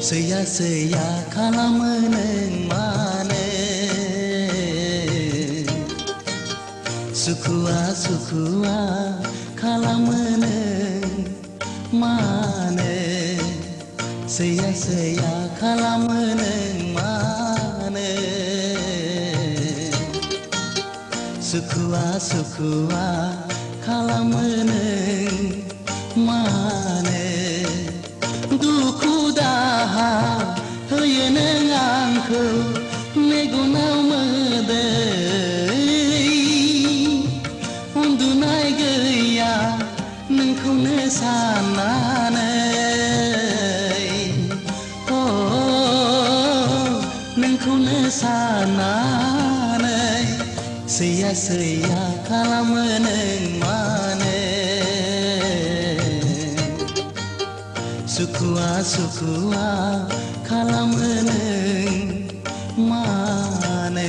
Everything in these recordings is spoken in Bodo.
सैया सैया खालामो नों मानो सुखुआ सुखुआ खालामो नों मानो सैया सैया खालामो नों मानो सुखुआ सुखुआ खालामो नों मानो दुखु दाहा होयो नों आंखौ मेगनाव मोदै उन्दुनाय गैया नोंखौनो साननानै नोंखौनो साननानै सैया सैया खालामो नों मानो सुखुआ सुखुआ खालामो नों मानो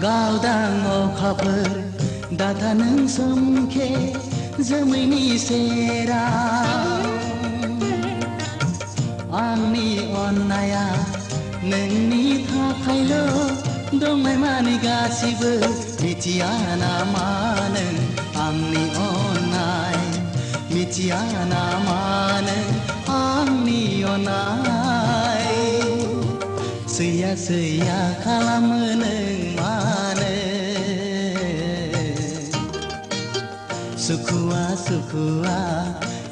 गावदां अखाफोर दाथा नों सोमखे जोमैनि सेराव आंनि अननाया नोंनि थाखायल' दंनाय मानि गासिबो मिथिया नामा नों आंनि अननाय मिथिया नामा नों आंनि अननाय सैया सैया खालामो नों मानो सुखुआ सुखुआ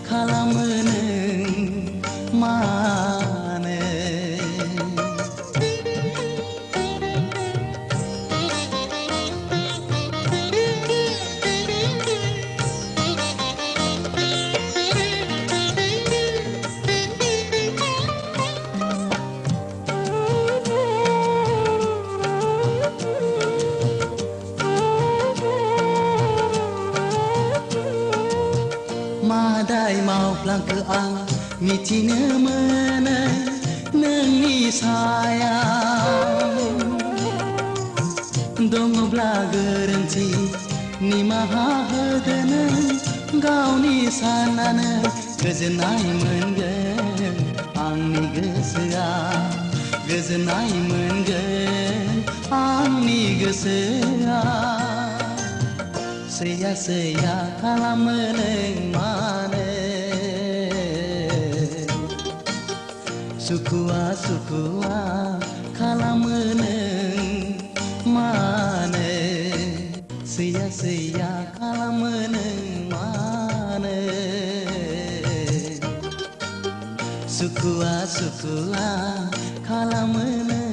खालामो नों मानो मादाय मावफ्लांखो आं मिथिनो मोनो नोंनि सायाव दङब्ला गोरोन्थि निमाहा होदो नों गावनि साननानै गोजोननाय मोनगोन आंनि गोसोआ गोजोननाय मोनगोन आंनि गोसोआ सैया सैया खालामो नों मानो सुखुआ सुखुआ खालामो नों मानो सैया सैया खालामो नों मानो सुखुआ सुखुआ खालामो नों